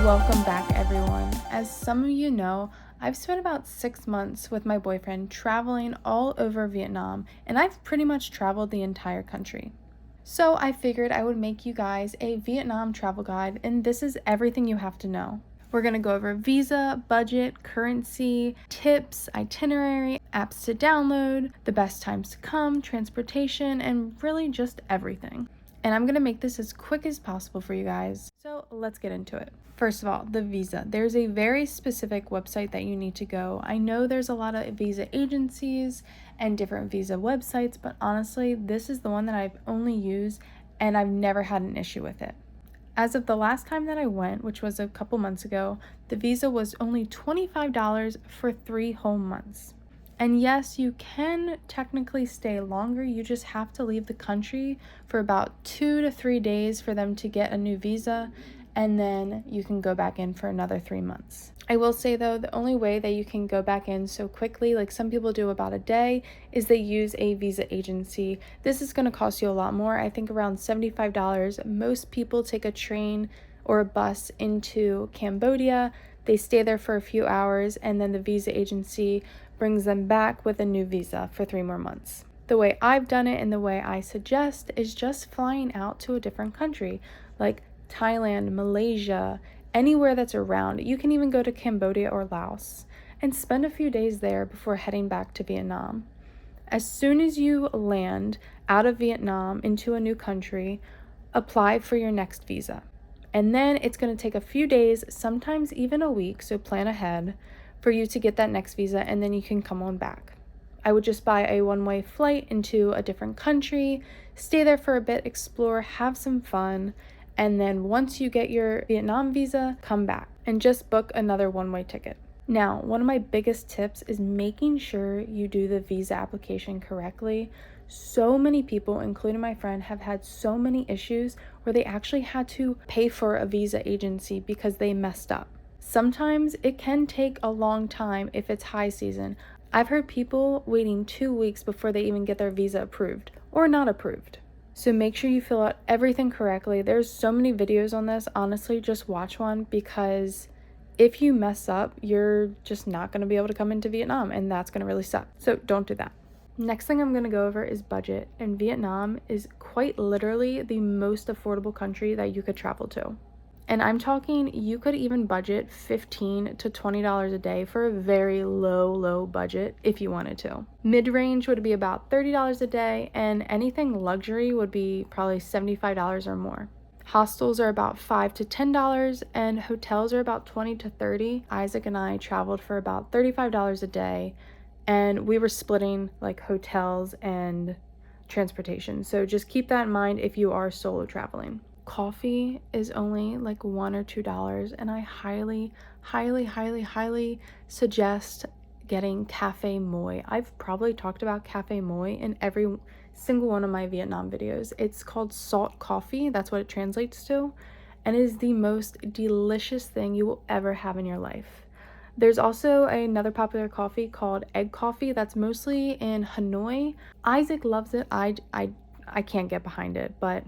Welcome back, everyone. As some of you know, I've spent about 6 months with my boyfriend traveling all over Vietnam, and I've pretty much traveled the entire country. So I figured I would make you guys a Vietnam travel guide, and this is everything you have to know. We're going to go over visa, budget, currency, tips, itinerary, apps to download, the best times to come, transportation, and really just everything. And I'm going to make this as quick as possible for you guys. So let's get into it. First of all, the visa. There's a very specific website that you need to go. I know there's a lot of visa agencies and different visa websites, but honestly, this is the one that I've only used and I've never had an issue with it. As of the last time that I went, which was a couple months ago, the visa was only $25 for 3 whole months. And yes, you can technically stay longer. You just have to leave the country for about 2 to 3 days for them to get a new visa, and then you can go back in for another 3 months. I will say though, the only way that you can go back in so quickly, like some people do about a day, is they use a visa agency. This is going to cost you a lot more. I think around $75. Most people take a train or a bus into Cambodia. They stay there for a few hours, and then the visa agency brings them back with a new visa for 3 more months. The way I've done it and the way I suggest is just flying out to a different country, like Thailand, Malaysia, anywhere that's around. You can even go to Cambodia or Laos and spend a few days there before heading back to Vietnam. As soon as you land out of Vietnam into a new country, apply for your next visa. And then it's going to take a few days, sometimes even a week, so plan ahead, for you to get that next visa, and then you can come on back. I would just buy a one-way flight into a different country, stay there for a bit, explore, have some fun, and then once you get your Vietnam visa, come back and just book another one-way ticket. Now, one of my biggest tips is making sure you do the visa application correctly. So many people, including my friend, have had so many issues where they actually had to pay for a visa agency because they messed up. Sometimes it can take a long time if it's high season. I've heard people waiting 2 weeks before they even get their visa approved or not approved. So make sure you fill out everything correctly. There's so many videos on this. Honestly, just watch one, because if you mess up, you're just not going to be able to come into Vietnam, and that's going to really suck. So don't do that. Next thing I'm going to go over is budget, and Vietnam is quite literally the most affordable country that you could travel to. And I'm talking, you could even budget $15 to $20 a day for a very low budget if you wanted to. Mid-range would be about $30 a day, and anything luxury would be probably $75 or more. Hostels are about $5 to $10, and hotels are about $20 to $30. Isaac and I traveled for about $35 a day, and we were splitting like hotels and transportation. So just keep that in mind if you are solo traveling. Coffee is only like $1 or $2, and I highly suggest getting Cafe Moi. I've probably talked about Cafe Moi in every single one of my Vietnam videos. It's called salt coffee, that's what it translates to, and it is the most delicious thing you will ever have in your life. There's also another popular coffee called egg coffee that's mostly in Hanoi. Isaac loves it. I can't get behind it, but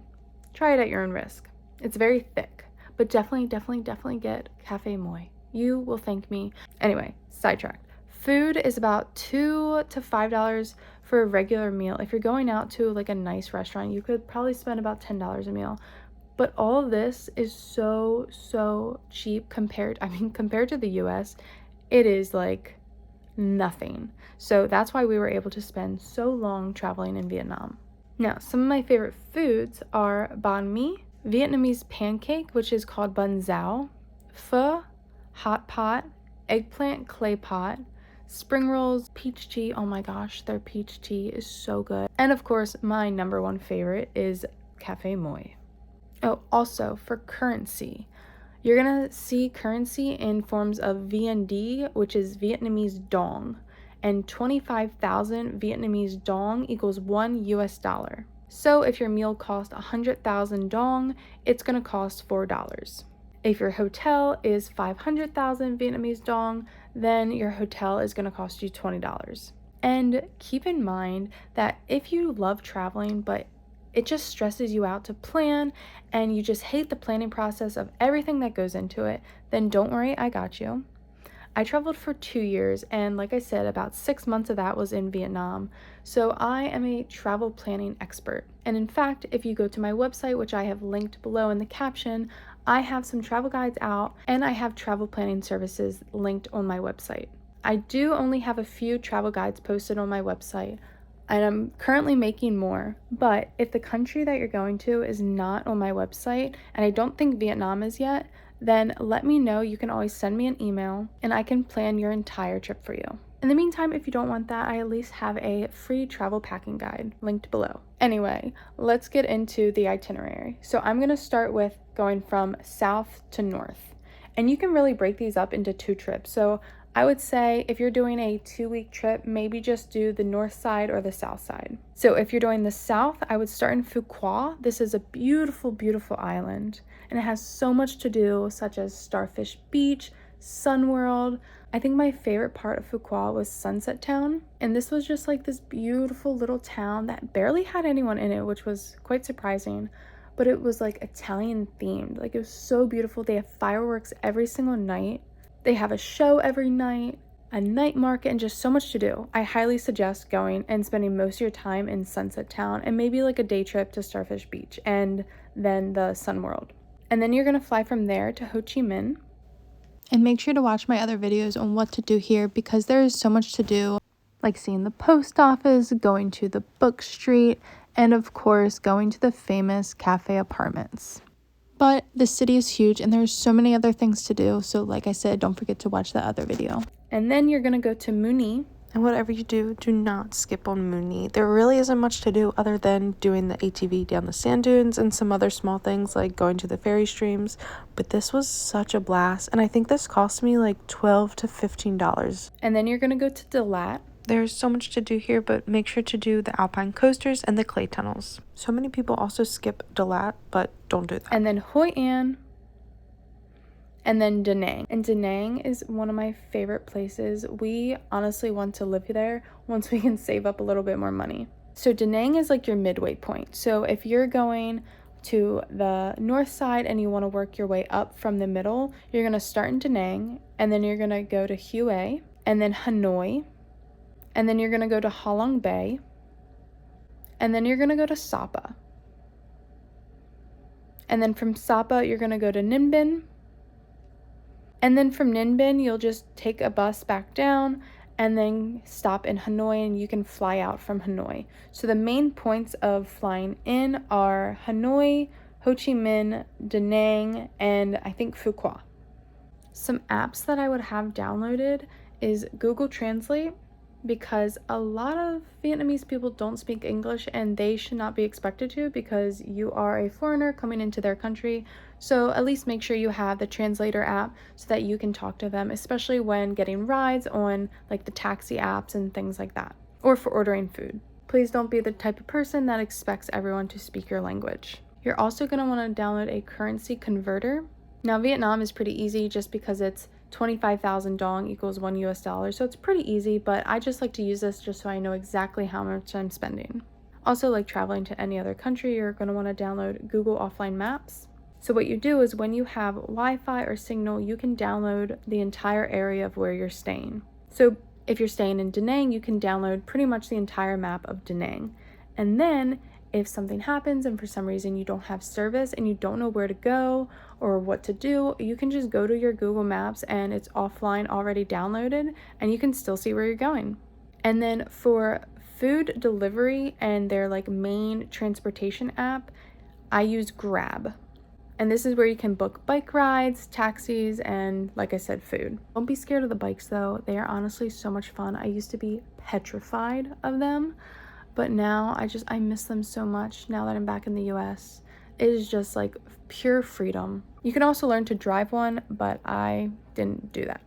try it at your own risk. It's very thick, but definitely get Cafe Moi. You will thank me. Anyway, sidetracked. Food is about $2 to $5 for a regular meal. If you're going out to like a nice restaurant, you could probably spend about $10 a meal. But all of this is so cheap compared to the US. It is like nothing. So that's why we were able to spend so long traveling in Vietnam. Now, some of my favorite foods are banh mi, Vietnamese pancake, which is called bun zao, pho, hot pot, eggplant clay pot, spring rolls, peach tea. Oh my gosh, their peach tea is so good. And of course, my number one favorite is Cafe Moi. Oh, also for currency, you're gonna see currency in forms of VND, which is Vietnamese dong, and 25,000 Vietnamese dong equals $1. So if your meal cost 100,000 dong, it's gonna cost $4. If your hotel is 500,000 Vietnamese dong, then your hotel is gonna cost you $20. And keep in mind that if you love traveling, but it just stresses you out to plan and you just hate the planning process of everything that goes into it, then don't worry, I got you. I traveled for 2 years, and like I said, about 6 months of that was in Vietnam. So I am a travel planning expert. And in fact, if you go to my website, which I have linked below in the caption, I have some travel guides out and I have travel planning services linked on my website. I do only have a few travel guides posted on my website, and I'm currently making more. But if the country that you're going to is not on my website, and I don't think Vietnam is yet, then let me know. You can always send me an email and I can plan your entire trip for you. In the meantime, if you don't want that, I at least have a free travel packing guide linked below. Anyway, let's get into the itinerary. So I'm going to start with going from south to north. And you can really break these up into 2 trips. So I would say if you're doing a 2-week trip, maybe just do the north side or the south side. So if you're doing the south, I would start in Phu Quoc. This is a beautiful, beautiful island, and it has so much to do, such as Starfish Beach, Sun World. I think my favorite part of Phu Quoc was Sunset Town, and this was just like this beautiful little town that barely had anyone in it, which was quite surprising. But it was like Italian themed. Like, it was so beautiful. They have fireworks every single night. They have a show every night, a night market, and just so much to do. I highly suggest going and spending most of your time in Sunset Town and maybe like a day trip to Starfish Beach and then the Sun World. And then you're going to fly from there to Ho Chi Minh. And make sure to watch my other videos on what to do here because there is so much to do, like seeing the post office, going to the book street, and of course going to the famous cafe apartments. But the city is huge and there's so many other things to do. So like I said, don't forget to watch the other video. And then you're going to go to Muni. And whatever you do, do not skip on Muni. There really isn't much to do other than doing the ATV down the sand dunes and some other small things like going to the ferry streams. But this was such a blast. And I think this cost me like $12 to $15. And then you're going to go to Dalat. There's so much to do here, but make sure to do the alpine coasters and the clay tunnels. So many people also skip Dalat, but don't do that. And then Hoi An. And then Da Nang. And Da Nang is one of my favorite places. We honestly want to live there once we can save up a little bit more money. So Da Nang is like your midway point. So if you're going to the north side and you want to work your way up from the middle, you're going to start in Da Nang, and then you're going to go to Hue, and then Hanoi, and then you're going to go to Ha Long Bay, and then you're going to go to Sapa. And then from Sapa, you're going to go to Ninh Bình. And then from Ninh Bình, you'll just take a bus back down and then stop in Hanoi, and you can fly out from Hanoi. So the main points of flying in are Hanoi, Ho Chi Minh, Da Nang, and I think Phu Quoc. Some apps that I would have downloaded is Google Translate, because a lot of Vietnamese people don't speak English and they should not be expected to because you are a foreigner coming into their country. So at least make sure you have the translator app so that you can talk to them, especially when getting rides on like the taxi apps and things like that, or for ordering food. Please don't be the type of person that expects everyone to speak your language. You're also going to want to download a currency converter. Now, Vietnam is pretty easy just because it's 25,000 dong equals $1, so it's pretty easy, but I just like to use this just so I know exactly how much I'm spending. Also, like traveling to any other country, you're going to want to download Google Offline Maps. So what you do is when you have Wi-Fi or signal, you can download the entire area of where you're staying. So if you're staying in Da Nang, you can download pretty much the entire map of Da Nang. And then if something happens and for some reason you don't have service and you don't know where to go or what to do, you can just go to your Google Maps and it's offline already downloaded and you can still see where you're going. And then for food delivery and their like main transportation app, I use Grab. And this is where you can book bike rides, taxis, and like I said, food. Don't be scared of the bikes though. They are honestly so much fun. I used to be petrified of them, but now I miss them so much now that I'm back in the US. It is just like pure freedom. You can also learn to drive one, but I didn't do that.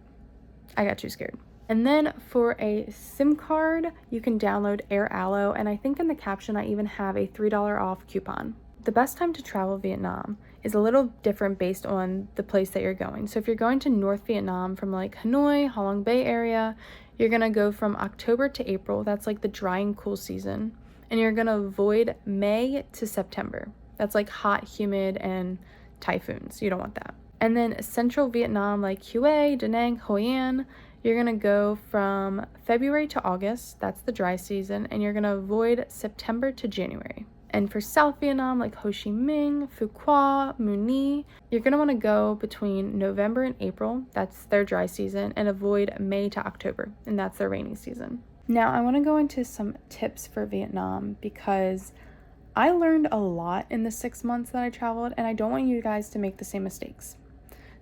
I got too scared. And then for a SIM card, you can download Airalo, and I think in the caption I even have a $3 off coupon. The best time to travel Vietnam is a little different based on the place that you're going. So if you're going to North Vietnam from like Hanoi, Ha Long Bay area, you're gonna go from October to April. That's like the dry and cool season. And you're going to avoid May to September. That's like hot, humid, and typhoons. You don't want that. And then central Vietnam, like Hue, Da Nang, Hoi An, you're going to go from February to August. That's the dry season. And you're going to avoid September to January. And for South Vietnam, like Ho Chi Minh, Phu Quoc, Muni, you're going to want to go between November and April. That's their dry season. And avoid May to October. And that's their rainy season. Now, I want to go into some tips for Vietnam because I learned a lot in the 6 months that I traveled, and I don't want you guys to make the same mistakes.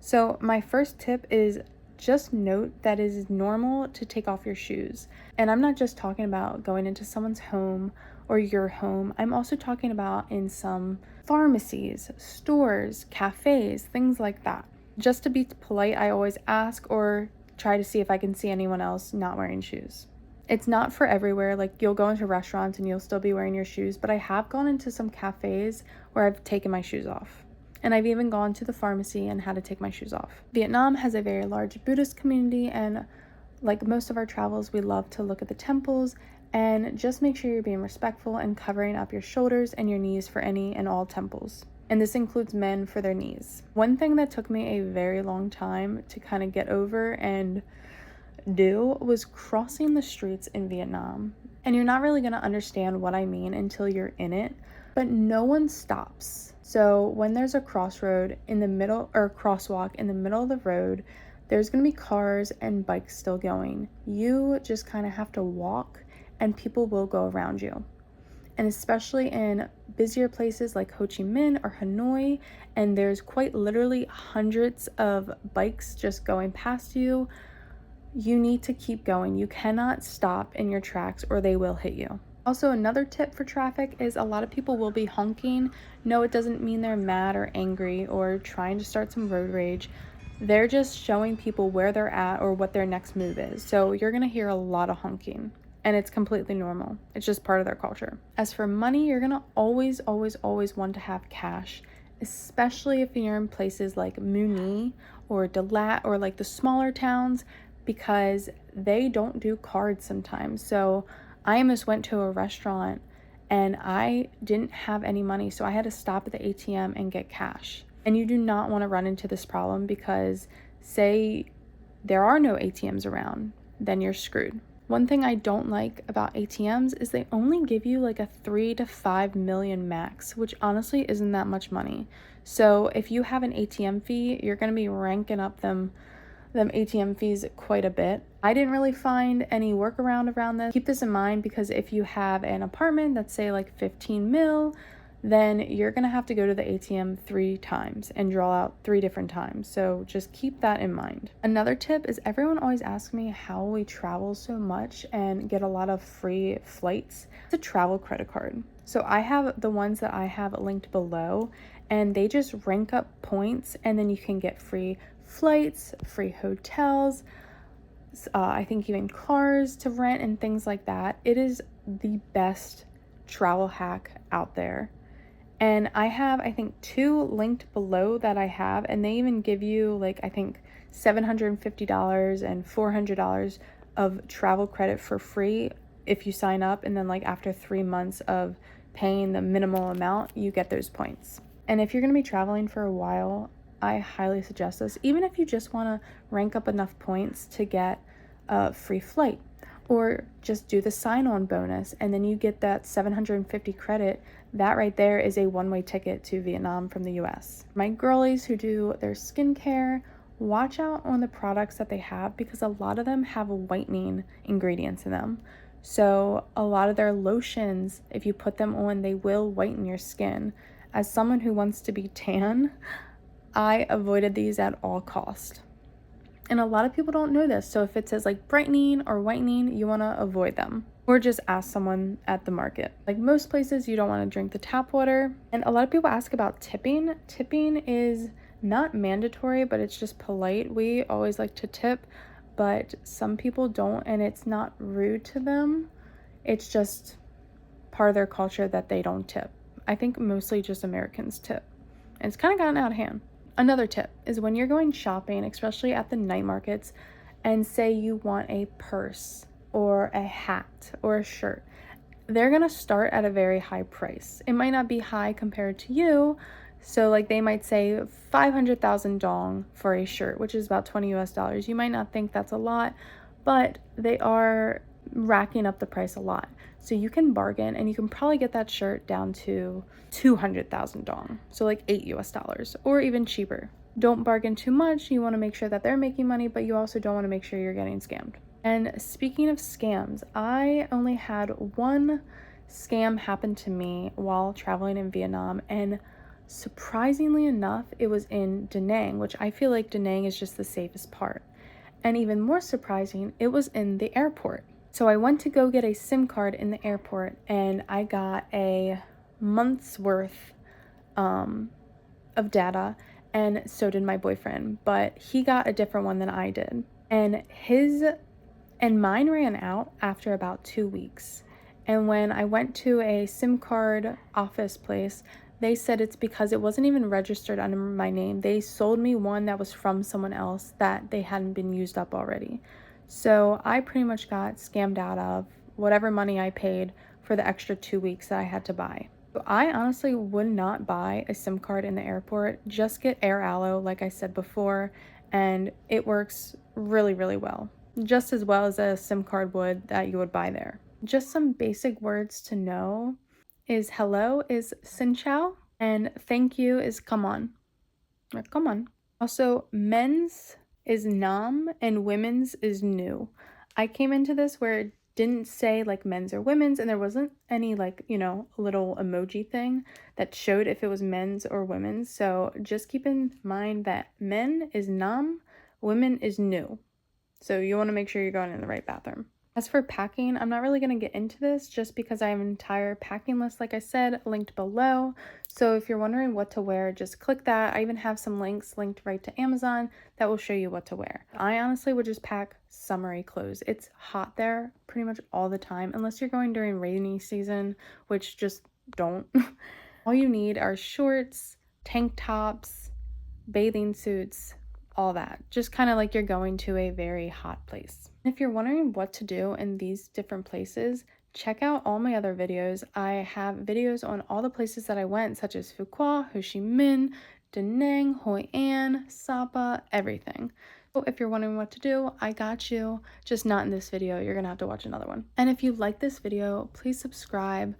So my first tip is just note that it is normal to take off your shoes. And I'm not just talking about going into someone's home or your home. I'm also talking about in some pharmacies, stores, cafes, things like that. Just to be polite, I always ask or try to see if I can see anyone else not wearing shoes. It's not for everywhere. Like, you'll go into restaurants and you'll still be wearing your shoes, but I have gone into some cafes where I've taken my shoes off. And I've even gone to the pharmacy and had to take my shoes off. Vietnam has a very large Buddhist community, and like most of our travels, we love to look at the temples and just make sure you're being respectful and covering up your shoulders and your knees for any and all temples. And this includes men for their knees. One thing that took me a very long time to kind of get over and do was crossing the streets in Vietnam. And you're not really going to understand what I mean until you're in it, but no one stops. So when there's a crossroad in the middle, or crosswalk in the middle of the road, there's going to be cars and bikes still going. You just kind of have to walk and people will go around you. And especially in busier places like Ho Chi Minh or Hanoi, and there's quite literally hundreds of bikes just going past you, you need to keep going. You cannot stop in your tracks or they will hit you. Also, another tip for traffic is a lot of people will be honking. No, it doesn't mean they're mad or angry or trying to start some road rage. They're just showing people where they're at or what their next move is. So you're going to hear a lot of honking, and it's completely normal. It's just part of their culture. As for money, you're going to always want to have cash, especially if you're in places like Muni or Dalat or like the smaller towns, because they don't do cards sometimes. So I almost went to a restaurant and I didn't have any money, so I had to stop at the ATM and get cash. And you do not want to run into this problem because say there are no ATMs around, then you're screwed. One thing I don't like about ATMs is they only give you like a 3 to 5 million max, which honestly isn't that much money. So if you have an ATM fee, you're going to be ranking up them ATM fees quite a bit. I didn't really find any workaround around this. Keep this in mind because if you have an apartment that's say like 15 mil, then you're gonna have to go to the ATM 3 times and draw out 3 different times. So just keep that in mind. Another tip is everyone always asks me how we travel so much and get a lot of free flights. It's a travel credit card. So I have the ones that I have linked below, and they just rank up points, and then you can get free flights, free hotels, I think even cars to rent and things like that. It is the best travel hack out there. And I have, I think, 2 linked below that I have, and they even give you like, I think $750 and $400 of travel credit for free if you sign up. And then like after 3 months of paying the minimal amount, you get those points. And if you're going to be traveling for a while, I highly suggest this, even if you just want to rank up enough points to get a free flight, or just do the sign-on bonus and then you get that 750 credit. That right there is a one-way ticket to Vietnam from the US. My girlies who do their skincare, watch out on the products that they have because a lot of them have whitening ingredients in them. So a lot of their lotions, if you put them on, they will whiten your skin. As someone who wants to be tan, I avoided these at all cost. And a lot of people don't know this. So if it says like brightening or whitening, you want to avoid them. Or just ask someone at the market. Like most places, you don't want to drink the tap water. And a lot of people ask about tipping. Tipping is not mandatory, but it's just polite. We always like to tip, but some people don't, and it's not rude to them. It's just part of their culture that they don't tip. I think mostly just Americans tip. And it's kind of gotten out of hand. Another tip is when you're going shopping, especially at the night markets, and say you want a purse or a hat or a shirt, they're gonna start at a very high price. It might not be high compared to you. So like they might say 500,000 dong for a shirt, which is about 20 US dollars. You might not think that's a lot, but they are racking up the price a lot. So you can bargain and you can probably get that shirt down to 200,000 dong. So like 8 US dollars or even cheaper. Don't bargain too much. You want to make sure that they're making money, but you also don't want to make sure you're getting scammed. And speaking of scams, I only had one scam happen to me while traveling in Vietnam, and surprisingly enough, it was in Da Nang, which I feel like Da Nang is just the safest part. And even more surprising, it was in the airport. So I went to go get a SIM card in the airport, and I got a month's worth of data, and so did my boyfriend, but he got a different one than I did. And mine ran out after about 2 weeks. And when I went to a SIM card office place, they said it's because it wasn't even registered under my name. They sold me one that was from someone else that they hadn't been used up already. So I pretty much got scammed out of whatever money I paid for the extra 2 weeks that I had to buy. So I honestly would not buy a SIM card in the airport. Just get Airalo, like I said before, and it works really, really well. Just as well as a SIM card would that you would buy there. Just some basic words to know is hello is xin chào and thank you is come on. Or come on. Also, men's is nam and women's is new. I came into this where it didn't say like men's or women's, and there wasn't any like, little emoji thing that showed if it was men's or women's. So just keep in mind that men is nam, women is new. So you want to make sure you're going in the right bathroom. As for packing, I'm not really going to get into this just because I have an entire packing list, like I said, linked below. So if you're wondering what to wear, just click that. I even have some links linked right to Amazon that will show you what to wear. I honestly would just pack summery clothes. It's hot there pretty much all the time, unless you're going during rainy season, which just don't. All you need are shorts, tank tops, bathing suits, all that. Just kind of like you're going to a very hot place. If you're wondering what to do in these different places, check out all my other videos. I have videos on all the places that I went, such as Phu Quoc, Ho Chi Minh, Da Nang, Hoi An, Sapa, everything. So if you're wondering what to do, I got you. Just not in this video. You're gonna have to watch another one. And if you like this video, please subscribe.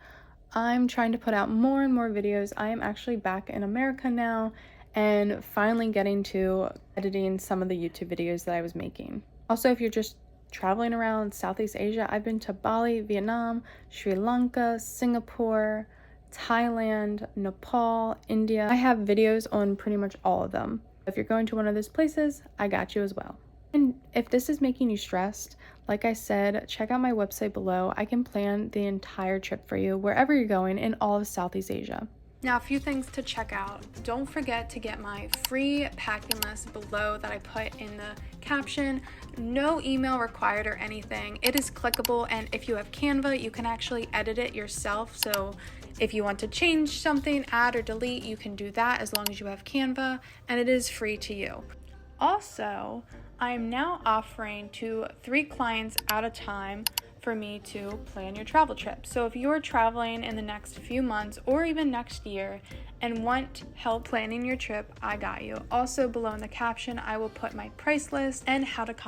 I'm trying to put out more and more videos. I am actually back in America now and finally getting to editing some of the YouTube videos that I was making. Also, if you're just traveling around Southeast Asia, I've been to Bali, Vietnam, Sri Lanka, Singapore, Thailand, Nepal, India. I have videos on pretty much all of them. If you're going to one of those places, I got you as well. And if this is making you stressed, like I said, check out my website below. I can plan the entire trip for you wherever you're going in all of Southeast Asia. Now, a few things to check out. Don't forget to get my free packing list below that I put in the caption. No email required or anything. It is clickable, and if you have Canva, you can actually edit it yourself. So if you want to change something, add or delete, you can do that as long as you have Canva, and it is free to you. Also, I'm now offering to 3 clients at a time for me to plan your travel trip. So if you're traveling in the next few months or even next year and want help planning your trip, I got you. Also below in the caption, I will put my price list and how to contact